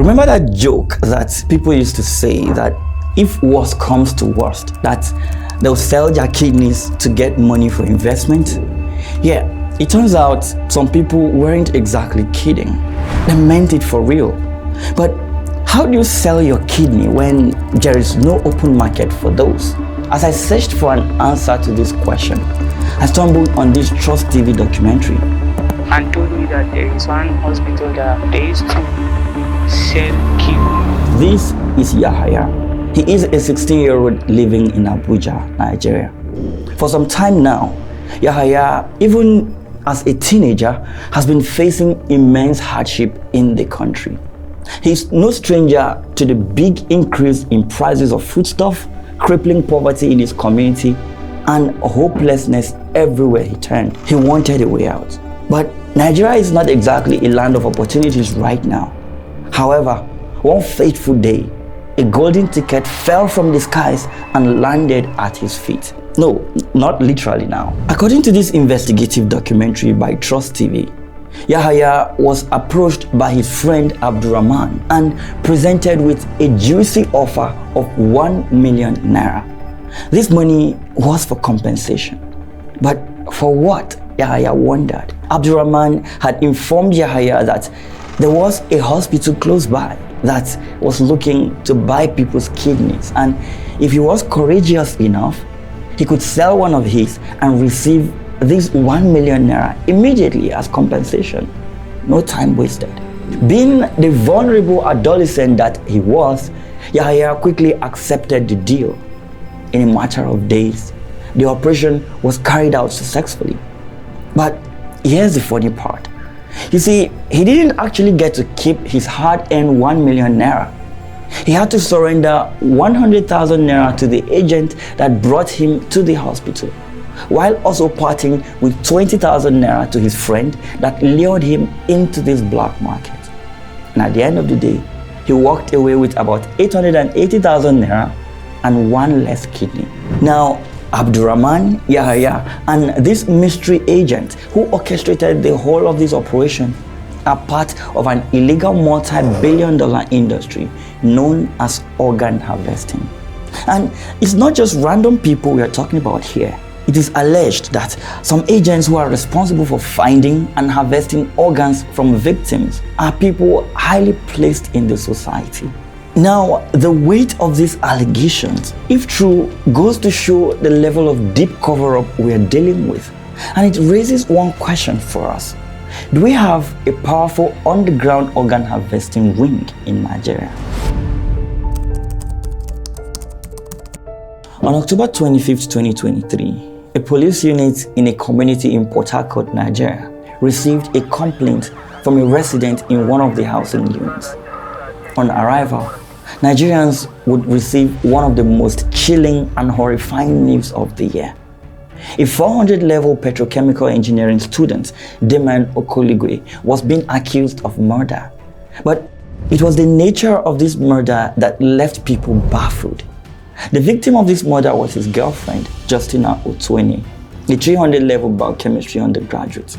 Remember that joke that people used to say that if worst comes to worst, that they'll sell their kidneys to get money for investment? Yeah, it turns out some people weren't exactly kidding. They meant it for real. But how do you sell your kidney when there is no open market for those? As I searched for an answer to this question, I stumbled on this Trust TV documentary. And told me that there is one hospital that they used to sell kidneys. This is Yahaya. He is a 16-year-old living in Abuja, Nigeria. For some time now, Yahaya, even as a teenager, has been facing immense hardship in the country. He's no stranger to the big increase in prices of foodstuff, crippling poverty in his community, and hopelessness everywhere he turned. He wanted a way out. But Nigeria is not exactly a land of opportunities right now. However, one fateful day, a golden ticket fell from the skies and landed at his feet. No, not literally now. According to this investigative documentary by Trust TV, Yahaya was approached by his friend Abdurrahman and presented with a juicy offer of 1 million naira. This money was for compensation. But for what? Yahaya wondered. Abdurrahman had informed Yahaya that there was a hospital close by that was looking to buy people's kidneys, and if he was courageous enough, he could sell one of his and receive this 1 million naira immediately as compensation. No time wasted. Being the vulnerable adolescent that he was, Yahaya quickly accepted the deal. In a matter of days, the operation was carried out successfully. But here's the funny part. You see, he didn't actually get to keep his hard-earned 1 million naira. He had to surrender 100,000 naira to the agent that brought him to the hospital, while also parting with 20,000 naira to his friend that lured him into this black market. And at the end of the day, he walked away with about 880,000 naira and one less kidney. Now, Abdurrahman, Yahaya, and this mystery agent who orchestrated the whole of this operation are part of an illegal multi-billion-dollar industry known as organ harvesting. And it's not just random people we are talking about here. It is alleged that some agents who are responsible for finding and harvesting organs from victims are people highly placed in the society. Now, the weight of these allegations, if true, goes to show the level of deep cover-up we are dealing with. And it raises one question for us. Do we have a powerful underground organ harvesting ring in Nigeria? On October 25, 2023, a police unit in a community in Port Harcourt, Nigeria, received a complaint from a resident in one of the housing units. On arrival, Nigerians would receive one of the most chilling and horrifying news of the year. A 400-level petrochemical engineering student, Deman Okoligwe, was being accused of murder. But it was the nature of this murder that left people baffled. The victim of this murder was his girlfriend, Justina Otweni, a 300-level biochemistry undergraduate.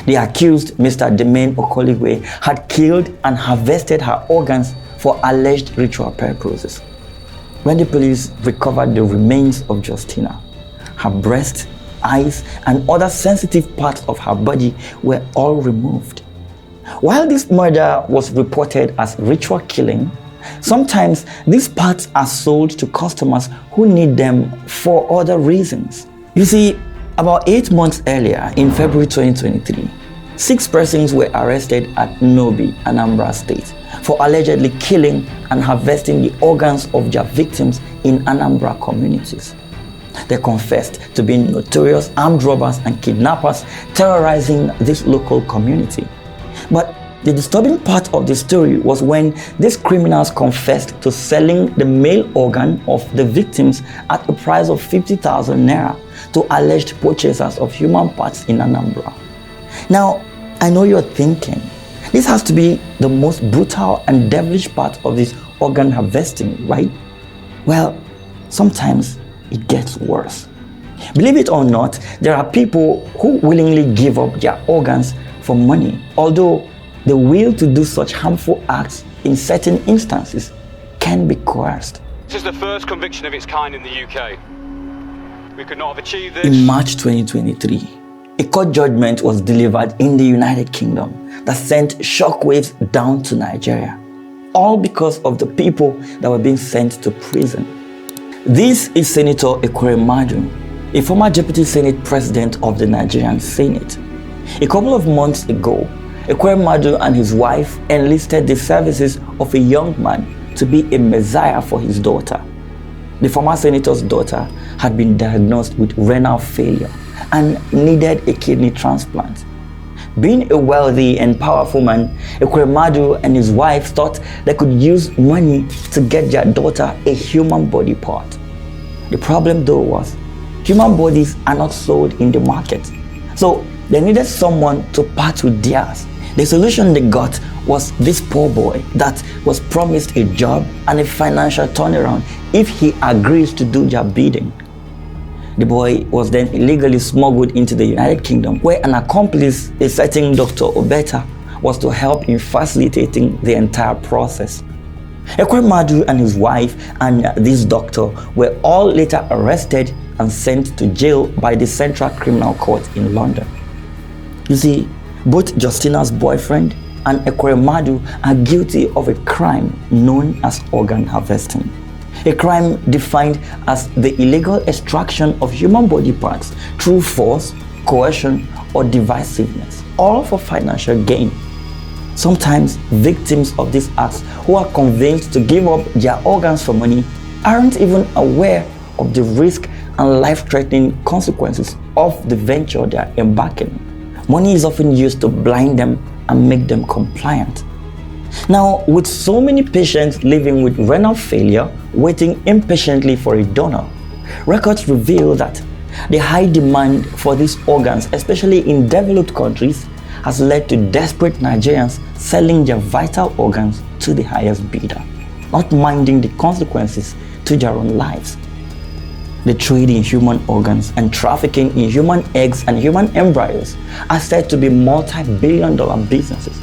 The accused, Mr. Deman Okoligwe, had killed and harvested her organs for alleged ritual purposes. When the police recovered the remains of Justina, her breast, eyes, and other sensitive parts of her body were all removed. While this murder was reported as ritual killing, sometimes these parts are sold to customers who need them for other reasons. You see, about 8 months earlier, in February 2023, 6 persons were arrested at Nobi, Anambra State, for allegedly killing and harvesting the organs of their victims in Anambra communities. They confessed to being notorious armed robbers and kidnappers terrorizing this local community. But the disturbing part of the story was when these criminals confessed to selling the male organ of the victims at a price of 50,000 naira to alleged purchasers of human parts in Anambra. Now, I know you're thinking, this has to be the most brutal and devilish part of this organ harvesting, right? Well, sometimes it gets worse. Believe it or not, there are people who willingly give up their organs for money, although the will to do such harmful acts in certain instances, can be coerced. This is the first conviction of its kind in the UK. We could not have achieved this. In March 2023, a court judgment was delivered in the United Kingdom that sent shockwaves down to Nigeria, all because of the people that were being sent to prison. This is Senator Ekweremadu, a former Deputy Senate President of the Nigerian Senate. A couple of months ago, Ekweremadu and his wife enlisted the services of a young man to be a messiah for his daughter. The former senator's daughter had been diagnosed with renal failure and needed a kidney transplant. Being a wealthy and powerful man, Ekweremadu and his wife thought they could use money to get their daughter a human body part. The problem though was, human bodies are not sold in the market, so they needed someone to part with theirs. The solution they got was this poor boy that was promised a job and a financial turnaround if he agrees to do their bidding. The boy was then illegally smuggled into the United Kingdom, where an accomplice, a certain Dr. Obeta, was to help in facilitating the entire process. Ekweremadu and his wife and this doctor were all later arrested and sent to jail by the Central Criminal Court in London. You see, both Justina's boyfriend and Ekweremadu are guilty of a crime known as organ harvesting. A crime defined as the illegal extraction of human body parts through force, coercion, or divisiveness, all for financial gain. Sometimes victims of these acts who are convinced to give up their organs for money aren't even aware of the risk and life-threatening consequences of the venture they are embarking on. Money is often used to blind them and make them compliant. Now, with so many patients living with renal failure waiting impatiently for a donor, records reveal that the high demand for these organs, especially in developed countries, has led to desperate Nigerians selling their vital organs to the highest bidder, not minding the consequences to their own lives. The trade in human organs and trafficking in human eggs and human embryos are said to be multi-billion-dollar businesses.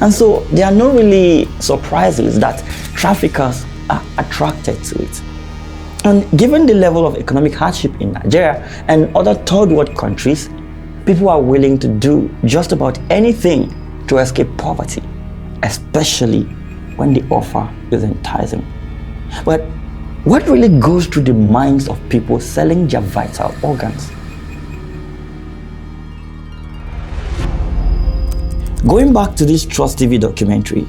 And so there are no really surprises that traffickers are attracted to it. And given the level of economic hardship in Nigeria and other third world countries, people are willing to do just about anything to escape poverty, especially when the offer is enticing. But what really goes through the minds of people selling their vital organs? Going back to this Trust TV documentary,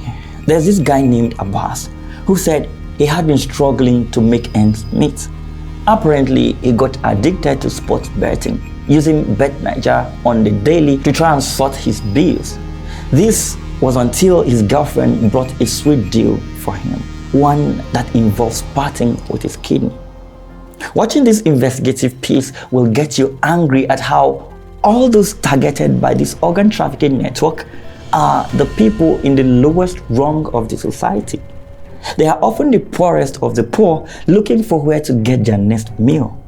there's this guy named Abbas who said he had been struggling to make ends meet. Apparently, he got addicted to sports betting, using Bet Niger on the daily to try and sort his bills. This was until his girlfriend brought a sweet deal for him, one that involves parting with his kidney. Watching this investigative piece will get you angry at how all those targeted by this organ trafficking network are the people in the lowest rung of the society. They are often the poorest of the poor, looking for where to get their next meal.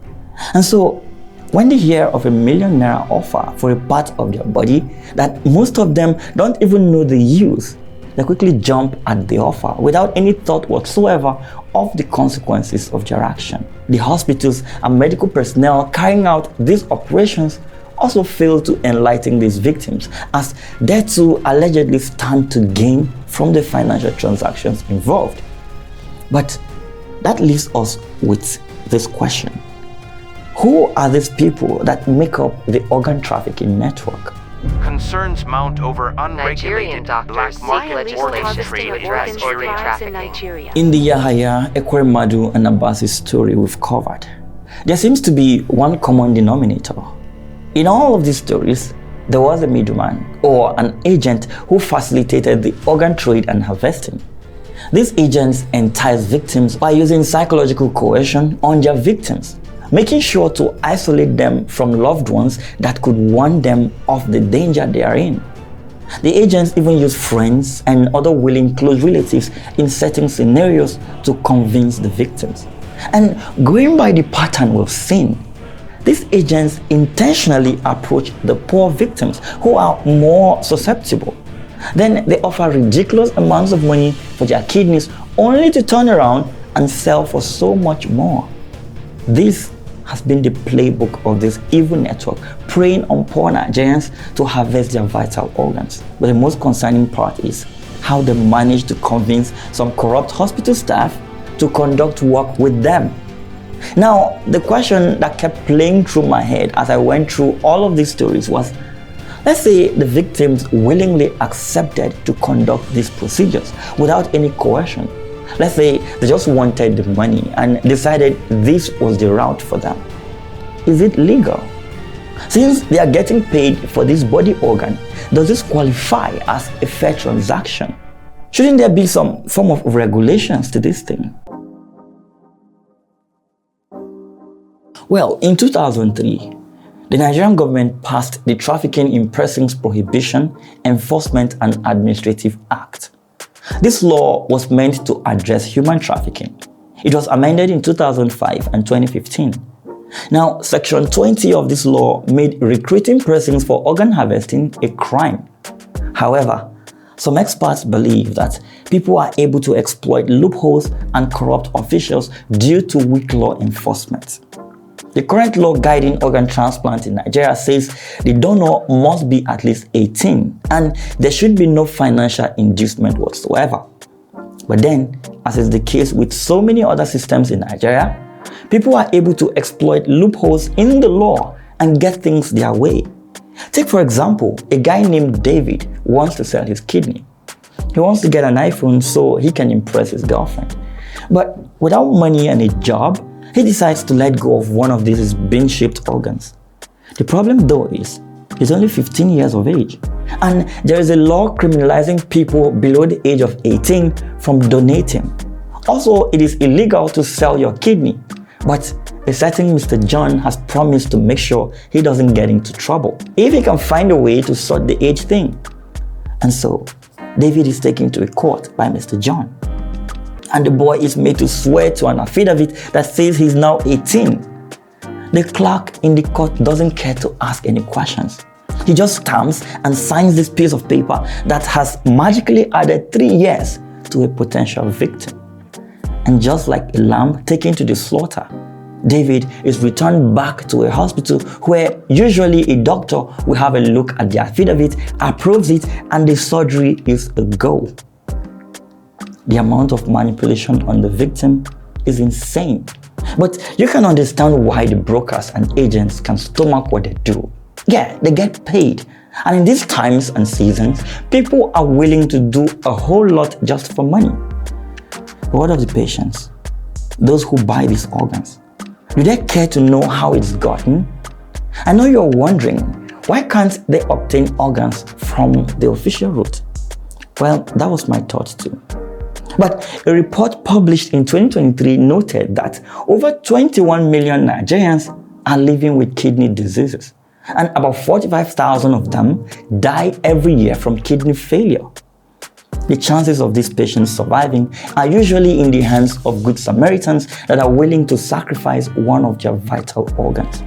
And so when they hear of a £1 million offer for a part of their body that most of them don't even know the use, they quickly jump at the offer without any thought whatsoever of the consequences of their action. The hospitals and medical personnel carrying out these operations also fail to enlighten these victims, as they too allegedly stand to gain from the financial transactions involved. But that leaves us with this question: who are these people that make up the organ trafficking network? Concerns mount over unregulated black market organ trade in Nigeria. In the Yahaya, Ekweremadu, and Abbas's story we've covered, there seems to be one common denominator. In all of these stories, there was a middleman or an agent who facilitated the organ trade and harvesting. These agents entice victims by using psychological coercion on their victims, making sure to isolate them from loved ones that could warn them of the danger they are in. The agents even use friends and other willing close relatives in certain scenarios to convince the victims. And going by the pattern we've seen, these agents intentionally approach the poor victims who are more susceptible. Then they offer ridiculous amounts of money for their kidneys only to turn around and sell for so much more. This has been the playbook of this evil network, preying on poor Nigerians to harvest their vital organs. But the most concerning part is how they managed to convince some corrupt hospital staff to conduct work with them. Now, the question that kept playing through my head as I went through all of these stories was, let's say the victims willingly accepted to conduct these procedures without any coercion. Let's say they just wanted the money and decided this was the route for them. Is it legal? Since they are getting paid for this body organ, does this qualify as a fair transaction? Shouldn't there be some form of regulations to this thing? Well, in 2003, the Nigerian government passed the Trafficking in Persons Prohibition, Enforcement and Administrative Act. This law was meant to address human trafficking. It was amended in 2005 and 2015. Now, Section 20 of this law made recruiting persons for organ harvesting a crime. However, some experts believe that people are able to exploit loopholes and corrupt officials due to weak law enforcement. The current law guiding organ transplant in Nigeria says the donor must be at least 18 and there should be no financial inducement whatsoever. But then, as is the case with so many other systems in Nigeria, people are able to exploit loopholes in the law and get things their way. Take for example, a guy named David wants to sell his kidney. He wants to get an iPhone so he can impress his girlfriend. But without money and a job, he decides to let go of one of these bean-shaped organs. The problem though is, he's only 15 years of age, and there is a law criminalizing people below the age of 18 from donating. Also, it is illegal to sell your kidney, but a certain Mr. John has promised to make sure he doesn't get into trouble if he can find a way to sort the age thing. And so, David is taken to a court by Mr. John. And the boy is made to swear to an affidavit that says he's now 18. The clerk in the court doesn't care to ask any questions. He just stamps and signs this piece of paper that has magically added 3 years to a potential victim. And just like a lamb taken to the slaughter, David is returned back to a hospital where usually a doctor will have a look at the affidavit, approves it, and the surgery is a go. The amount of manipulation on the victim is insane. But you can understand why the brokers and agents can stomach what they do. Yeah, they get paid. And in these times and seasons, people are willing to do a whole lot just for money. But what of the patients? Those who buy these organs? Do they care to know how it's gotten? I know you're wondering, why can't they obtain organs from the official route? Well, that was my thought too. But a report published in 2023 noted that over 21 million Nigerians are living with kidney diseases, and about 45,000 of them die every year from kidney failure. The chances of these patients surviving are usually in the hands of good Samaritans that are willing to sacrifice one of their vital organs.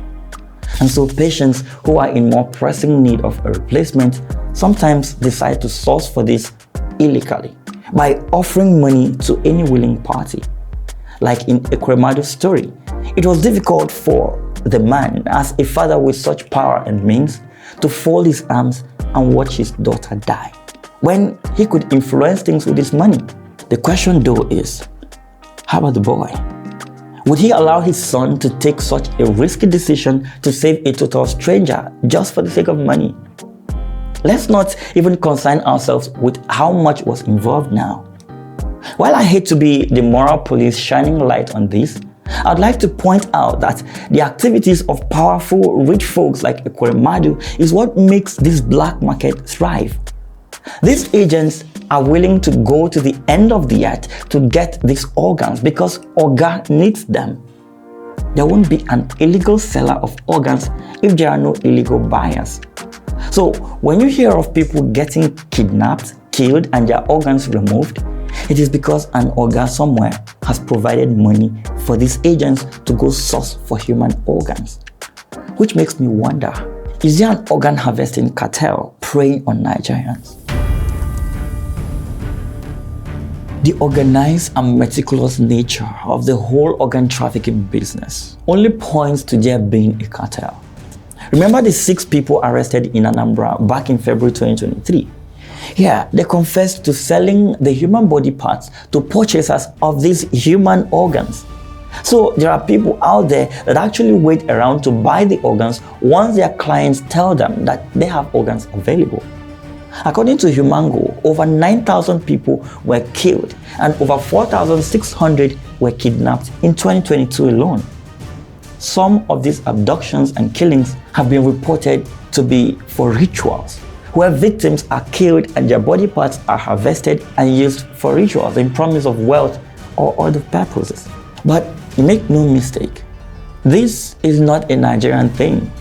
And so patients who are in more pressing need of a replacement sometimes decide to source for this illegally by offering money to any willing party. Like in Ekwremadu's story, it was difficult for the man, as a father with such power and means, to fold his arms and watch his daughter die, when he could influence things with his money. The question though is, how about the boy? Would he allow his son to take such a risky decision to save a total stranger just for the sake of money? Let's not even concern ourselves with how much was involved now. While I hate to be the moral police shining light on this, I'd like to point out that the activities of powerful, rich folks like Ekweremadu is what makes this black market thrive. These agents are willing to go to the end of the earth to get these organs because Oga needs them. There won't be an illegal seller of organs if there are no illegal buyers. So when you hear of people getting kidnapped, killed, and their organs removed, it is because an Oga somewhere has provided money for these agents to go source for human organs. Which makes me wonder, is there an organ harvesting cartel preying on Nigerians? The organized and meticulous nature of the whole organ trafficking business only points to there being a cartel. Remember the 6 people arrested in Anambra back in February 2023? Here, they confessed to selling the human body parts to purchasers of these human organs. So there are people out there that actually wait around to buy the organs once their clients tell them that they have organs available. According to Humango, over 9,000 people were killed and over 4,600 were kidnapped in 2022 alone. Some of these abductions and killings have been reported to be for rituals, where victims are killed and their body parts are harvested and used for rituals in promise of wealth or other purposes. But make no mistake, this is not a Nigerian thing.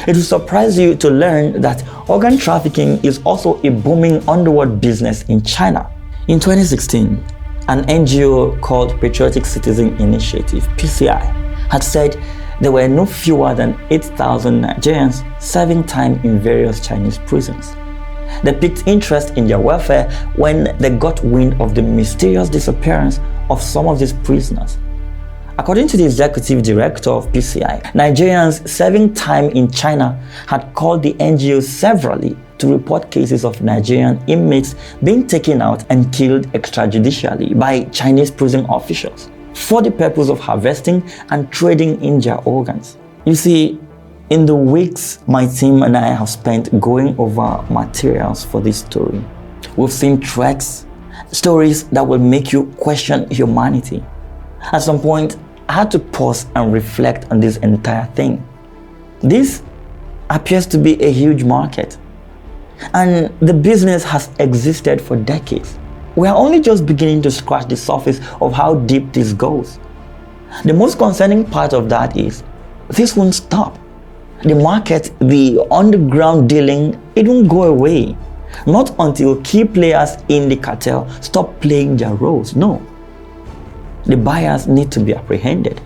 It will surprise you to learn that organ trafficking is also a booming underworld business in China. In 2016, an NGO called Patriotic Citizen Initiative, PCI, had said there were no fewer than 8,000 Nigerians serving time in various Chinese prisons. They piqued interest in their welfare when they got wind of the mysterious disappearance of some of these prisoners. According to the executive director of PCI, Nigerians serving time in China had called the NGO severally to report cases of Nigerian inmates being taken out and killed extrajudicially by Chinese prison officials for the purpose of harvesting and trading in their organs. You see, in the weeks my team and I have spent going over materials for this story, we've seen threats, stories that will make you question humanity. At some point, I had to pause and reflect on this entire thing. This appears to be a huge market, and the business has existed for decades. We are only just beginning to scratch the surface of how deep this goes. The most concerning part of that is, this won't stop. The market, the underground dealing, it won't go away. Not until key players in the cartel stop playing their roles, no. The buyers need to be apprehended.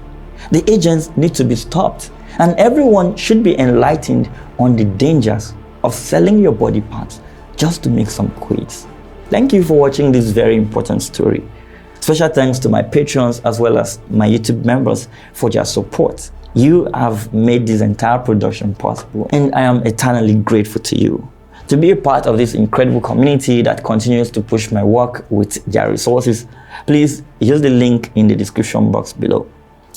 The agents need to be stopped. And everyone should be enlightened on the dangers of selling your body parts just to make some quids. Thank you for watching this very important story. Special thanks to my patrons as well as my YouTube members for their support. You have made this entire production possible, and I am eternally grateful to you. To be a part of this incredible community that continues to push my work with their resources, please use the link in the description box below.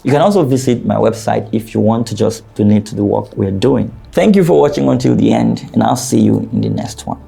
You can also visit my website if you want to just donate to the work we're doing. Thank you for watching until the end, and I'll see you in the next one.